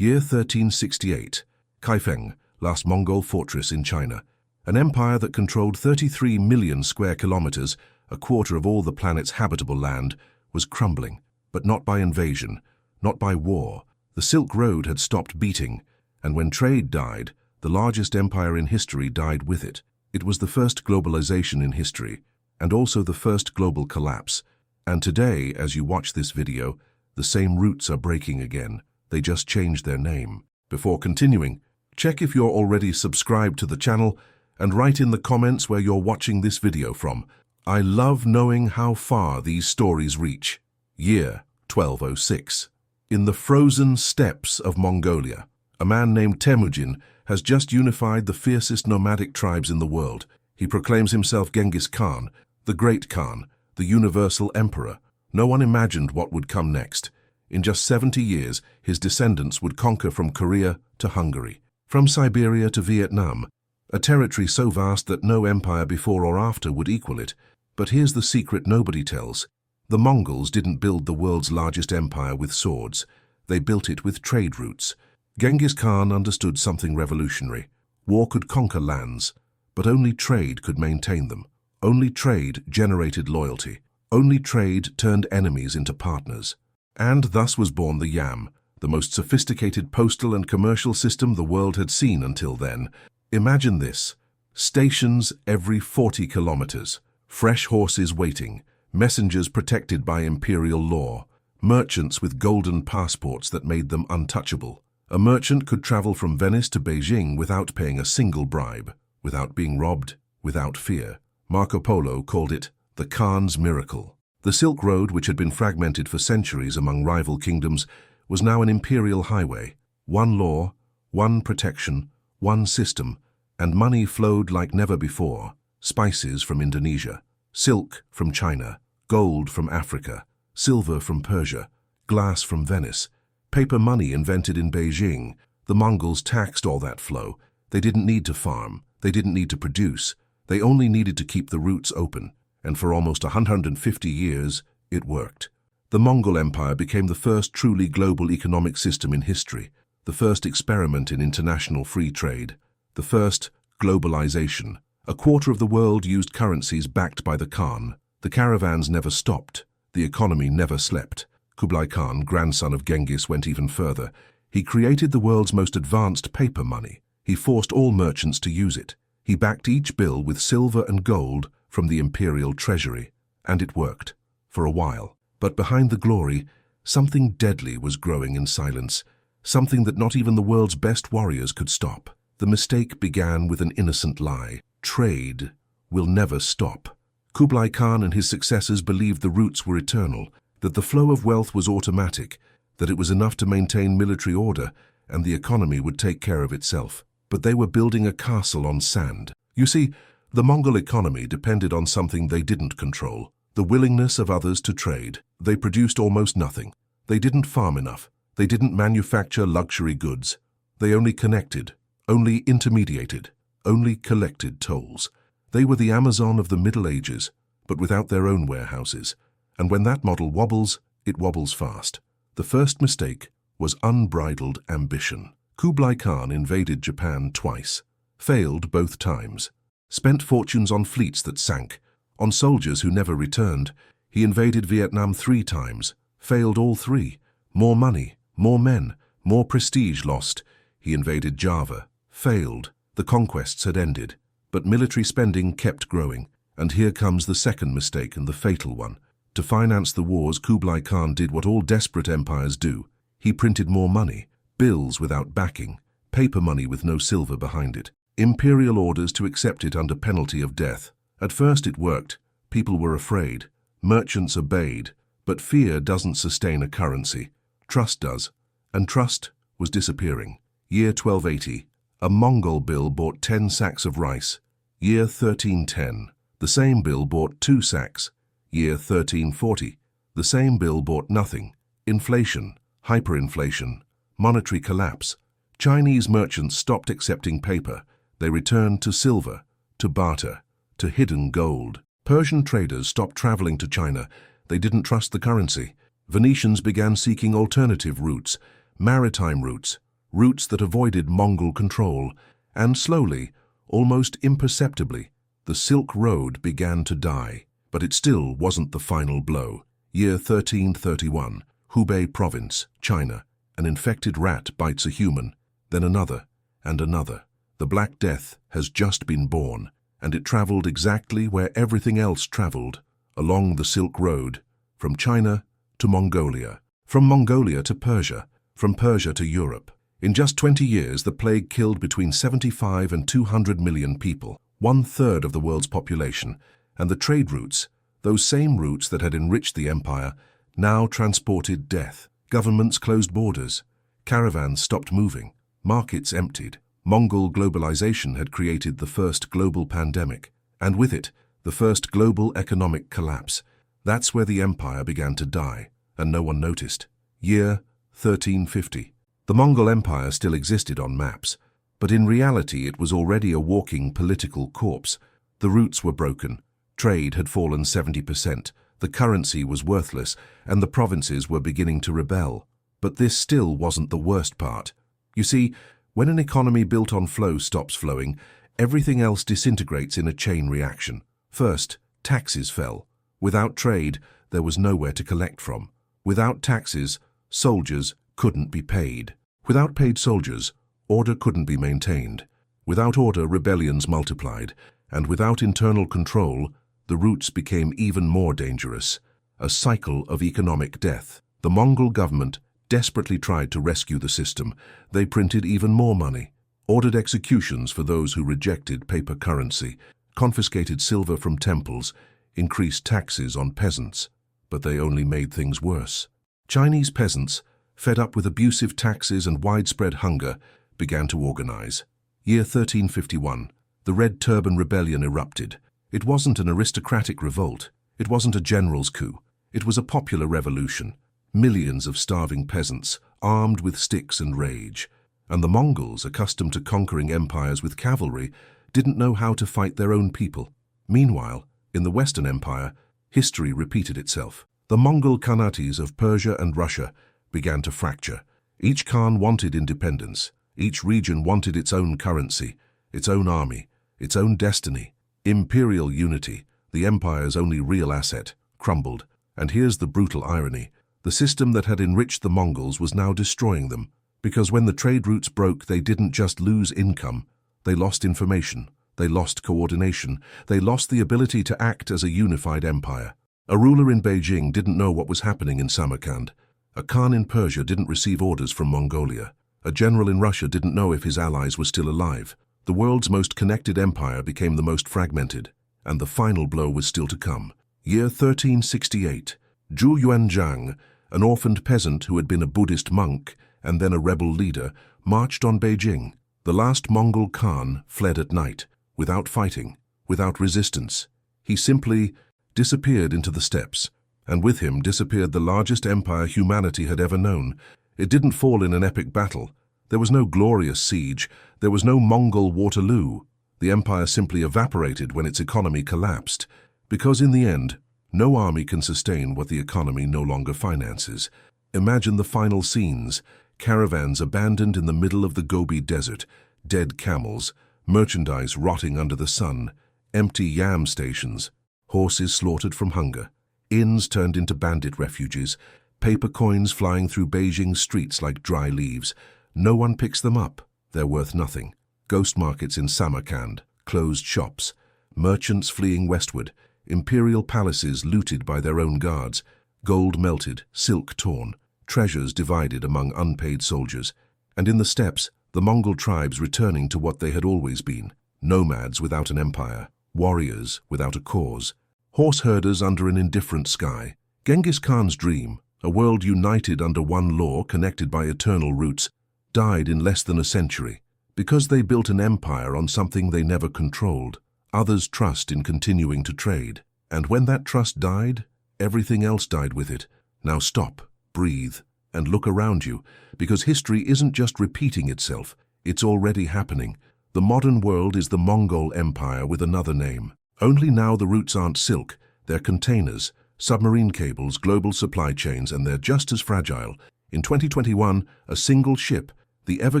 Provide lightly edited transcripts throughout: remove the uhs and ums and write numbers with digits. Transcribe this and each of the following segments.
Year 1368. Kaifeng, last Mongol fortress in China. An empire that controlled 33 million square kilometers, a quarter of all the planet's habitable land, was crumbling, but not by invasion, not by war. The Silk Road had stopped beating, and when trade died, the largest empire in history died with it. It was the first globalization in history, and also the first global collapse. And today, as you watch this video, the same roots are breaking again. They just changed their name. Before continuing, check if you're already subscribed to the channel and write in the comments where you're watching this video from. I love knowing how far these stories reach. Year 1206. In the frozen steppes of Mongolia, a man named Temujin has just unified the fiercest nomadic tribes in the world. He proclaims himself Genghis Khan, the Great Khan, the universal emperor. No one imagined what would come next. In just 70 years, his descendants would conquer from Korea to Hungary, from Siberia to Vietnam, a territory so vast that no empire before or after would equal it. But here's the secret nobody tells. The Mongols didn't build the world's largest empire with swords. They built it with trade routes. Genghis Khan understood something revolutionary. War could conquer lands, but only trade could maintain them. Only trade generated loyalty. Only trade turned enemies into partners. And thus was born the Yam, the most sophisticated postal and commercial system the world had seen until then. Imagine this: stations every 40 kilometers, fresh horses waiting, messengers protected by imperial law, merchants with golden passports that made them untouchable. A merchant could travel from Venice to Beijing without paying a single bribe, without being robbed, without fear. Marco Polo called it the Khan's miracle. The Silk Road, which had been fragmented for centuries among rival kingdoms, was now an imperial highway. One law, one protection, one system, and money flowed like never before. Spices from Indonesia, silk from China, gold from Africa, silver from Persia, glass from Venice, paper money invented in Beijing. The Mongols taxed all that flow. They didn't need to farm. They didn't need to produce. They only needed to keep the routes open. And for almost 150 years, it worked. The Mongol Empire became the first truly global economic system in history, the first experiment in international free trade, the first globalization. A quarter of the world used currencies backed by the Khan. The caravans never stopped. The economy never slept. Kublai Khan, grandson of Genghis, went even further. He created the world's most advanced paper money. He forced all merchants to use it. He backed each bill with silver and gold from the imperial treasury, and it worked, for a while. But behind the glory, something deadly was growing in silence, something that not even the world's best warriors could stop. The mistake began with an innocent lie. Trade will never stop. Kublai Khan and his successors believed the routes were eternal, that the flow of wealth was automatic, that it was enough to maintain military order, and the economy would take care of itself. But they were building a castle on sand. You see, the Mongol economy depended on something they didn't control: the willingness of others to trade. They produced almost nothing. They didn't farm enough. They didn't manufacture luxury goods. They only connected, only intermediated, only collected tolls. They were the Amazon of the Middle Ages, but without their own warehouses. And when that model wobbles, it wobbles fast. The first mistake was unbridled ambition. Kublai Khan invaded Japan twice, failed both times. Spent fortunes on fleets that sank, on soldiers who never returned. He invaded Vietnam 3 times, failed all 3. More money, more men, more prestige lost. He invaded Java, failed. The conquests had ended, but military spending kept growing. And here comes the second mistake, and the fatal one. To finance the wars, Kublai Khan did what all desperate empires do. He printed more money, bills without backing, paper money with no silver behind it. Imperial orders to accept it under penalty of death. At first it worked. People were afraid. Merchants obeyed. But fear doesn't sustain a currency. Trust does. And trust was disappearing. Year 1280. A Mongol bill bought 10 sacks of rice. Year 1310. The same bill bought 2 sacks. Year 1340. The same bill bought nothing. Inflation, hyperinflation, monetary collapse. Chinese merchants stopped accepting paper. They returned to silver, to barter, to hidden gold. Persian traders stopped traveling to China. They didn't trust the currency. Venetians began seeking alternative routes, maritime routes, routes that avoided Mongol control, and slowly, almost imperceptibly, the Silk Road began to die. But it still wasn't the final blow. Year 1331, Hubei Province, China. An infected rat bites a human, then another, and another. The Black Death has just been born, and it traveled exactly where everything else traveled, along the Silk Road, from China to Mongolia, from Mongolia to Persia, from Persia to Europe. In just 20 years, the plague killed between 75 and 200 million people, 1/3 of the world's population, and the trade routes, those same routes that had enriched the empire, now transported death. Governments closed borders, caravans stopped moving, markets emptied. Mongol globalization had created the first global pandemic, and with it, the first global economic collapse. That's where the empire began to die, and no one noticed. Year 1350. The Mongol Empire still existed on maps, but in reality it was already a walking political corpse. The routes were broken, trade had fallen 70%, the currency was worthless, and the provinces were beginning to rebel. But this still wasn't the worst part. You see, when an economy built on flow stops flowing, everything else disintegrates in a chain reaction. First, taxes fell. Without trade, there was nowhere to collect from. Without taxes, soldiers couldn't be paid. Without paid soldiers, order couldn't be maintained. Without order, rebellions multiplied. And without internal control, the routes became even more dangerous. A cycle of economic death. The Mongol government desperately tried to rescue the system. They printed even more money, ordered executions for those who rejected paper currency, confiscated silver from temples, increased taxes on peasants. But they only made things worse. Chinese peasants, fed up with abusive taxes and widespread hunger, began to organize. Year 1351, the Red Turban Rebellion erupted. It wasn't an aristocratic revolt. It wasn't a general's coup. It was a popular revolution. Millions of starving peasants, armed with sticks and rage. And the Mongols, accustomed to conquering empires with cavalry, didn't know how to fight their own people. Meanwhile, in the Western Empire, history repeated itself. The Mongol Khanates of Persia and Russia began to fracture. Each Khan wanted independence. Each region wanted its own currency, its own army, its own destiny. Imperial unity, the empire's only real asset, crumbled. And here's the brutal irony. The system that had enriched the Mongols was now destroying them. Because when the trade routes broke, they didn't just lose income. They lost information. They lost coordination. They lost the ability to act as a unified empire. A ruler in Beijing didn't know what was happening in Samarkand. A Khan in Persia didn't receive orders from Mongolia. A general in Russia didn't know if his allies were still alive. The world's most connected empire became the most fragmented, and the final blow was still to come. Year 1368. Zhu Yuanzhang, an orphaned peasant who had been a Buddhist monk and then a rebel leader, marched on Beijing. The last Mongol Khan fled at night, without fighting, without resistance. He simply disappeared into the steppes, and with him disappeared the largest empire humanity had ever known. It didn't fall in an epic battle. There was no glorious siege. There was no Mongol Waterloo. The empire simply evaporated when its economy collapsed, because in the end, no army can sustain what the economy no longer finances. Imagine the final scenes: caravans abandoned in the middle of the Gobi Desert, dead camels, merchandise rotting under the sun, empty yam stations, horses slaughtered from hunger, inns turned into bandit refuges, paper coins flying through Beijing's streets like dry leaves. No one picks them up. They're worth nothing. Ghost markets in Samarkand, closed shops, merchants fleeing westward, imperial palaces looted by their own guards, gold melted, silk torn, treasures divided among unpaid soldiers. And in the steppes, the Mongol tribes returning to what they had always been: nomads without an empire, warriors without a cause, horse herders under an indifferent sky. Genghis Khan's dream, a world united under one law connected by eternal roots, died in less than a century, because they built an empire on something they never controlled, others' trust in continuing to trade. And when that trust died, everything else died with it. Now stop, breathe, and look around you, because history isn't just repeating itself, it's already happening. The modern world is the Mongol Empire with another name. Only now the routes aren't silk, they're containers, submarine cables, global supply chains, and they're just as fragile. In 2021, a single ship, The Ever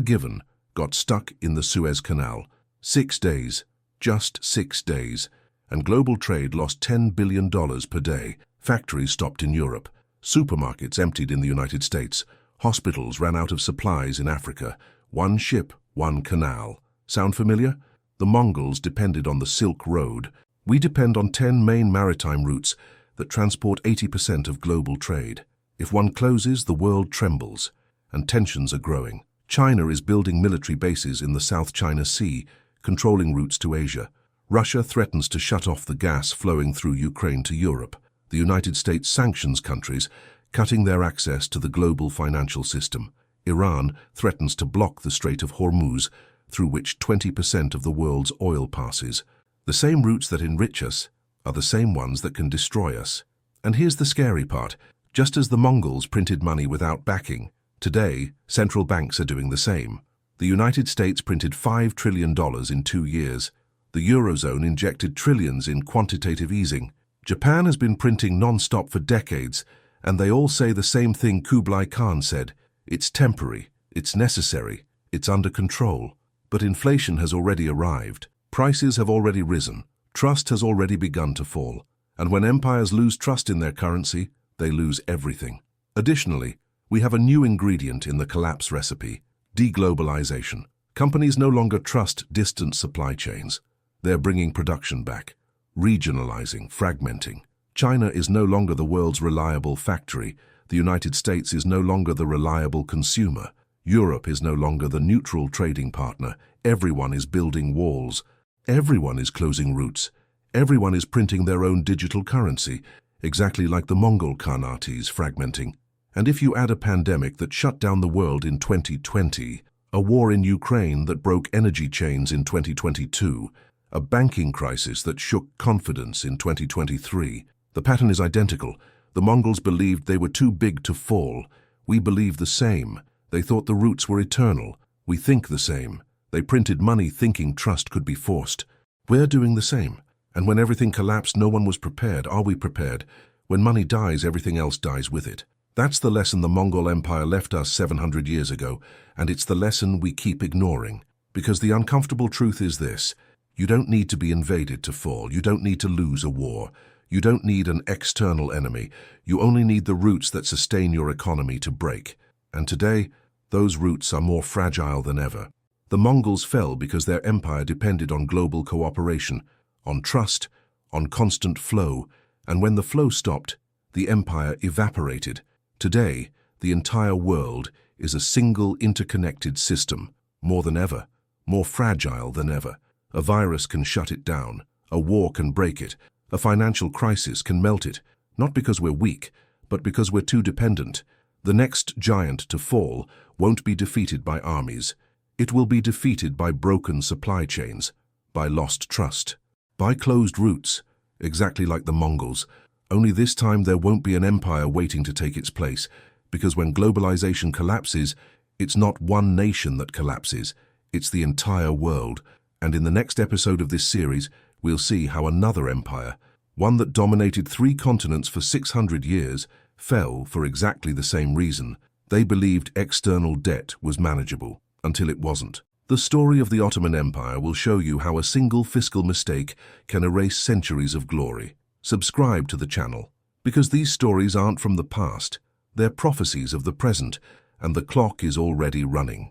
Given got stuck in the Suez Canal. 6 days, just 6 days, and global trade lost $10 billion per day. Factories stopped in Europe. Supermarkets emptied in the United States. Hospitals ran out of supplies in Africa. One ship, one canal. Sound familiar? The Mongols depended on the Silk Road. We depend on 10 main maritime routes that transport 80% of global trade. If one closes, the world trembles, and tensions are growing. China is building military bases in the South China Sea, controlling routes to Asia. Russia threatens to shut off the gas flowing through Ukraine to Europe. The United States sanctions countries, cutting their access to the global financial system. Iran threatens to block the Strait of Hormuz, through which 20% of the world's oil passes. The same routes that enrich us are the same ones that can destroy us. And here's the scary part. Just as the Mongols printed money without backing, today central banks are doing the same. The United States printed $5 trillion in 2 years. The Eurozone injected trillions in quantitative easing. Japan has been printing non-stop for decades, and they all say the same thing Kublai Khan said. It's temporary, it's necessary, it's under control. But inflation has already arrived. Prices have already risen. Trust has already begun to fall. And when empires lose trust in their currency, they lose everything. Additionally, we have a new ingredient in the collapse recipe: deglobalization. Companies no longer trust distant supply chains. They're bringing production back, regionalizing, fragmenting. China is no longer the world's reliable factory. The United States is no longer the reliable consumer. Europe is no longer the neutral trading partner. Everyone is building walls. Everyone is closing routes. Everyone is printing their own digital currency, exactly like the Mongol Khanate is fragmenting. And if you add a pandemic that shut down the world in 2020, a war in Ukraine that broke energy chains in 2022, a banking crisis that shook confidence in 2023, the pattern is identical. The Mongols believed they were too big to fall. We believe the same. They thought the roots were eternal. We think the same. They printed money thinking trust could be forced. We're doing the same. And when everything collapsed, no one was prepared. Are we prepared? When money dies, everything else dies with it. That's the lesson the Mongol Empire left us 700 years ago, and it's the lesson we keep ignoring. Because the uncomfortable truth is this: you don't need to be invaded to fall. You don't need to lose a war. You don't need an external enemy. You only need the roots that sustain your economy to break. And today, those roots are more fragile than ever. The Mongols fell because their empire depended on global cooperation, on trust, on constant flow, and when the flow stopped, the empire evaporated. Today, the entire world is a single interconnected system, more than ever, more fragile than ever. A virus can shut it down, a war can break it, a financial crisis can melt it, not because we're weak, but because we're too dependent. The next giant to fall won't be defeated by armies. It will be defeated by broken supply chains, by lost trust, by closed routes, exactly like the Mongols. Only this time there won't be an empire waiting to take its place, because when globalization collapses, it's not one nation that collapses, it's the entire world. And in the next episode of this series, we'll see how another empire, one that dominated 3 continents for 600 years, fell for exactly the same reason. They believed external debt was manageable, until it wasn't. The story of the Ottoman Empire will show you how a single fiscal mistake can erase centuries of glory. Subscribe to the channel, because these stories aren't from the past. They're prophecies of the present, and the clock is already running.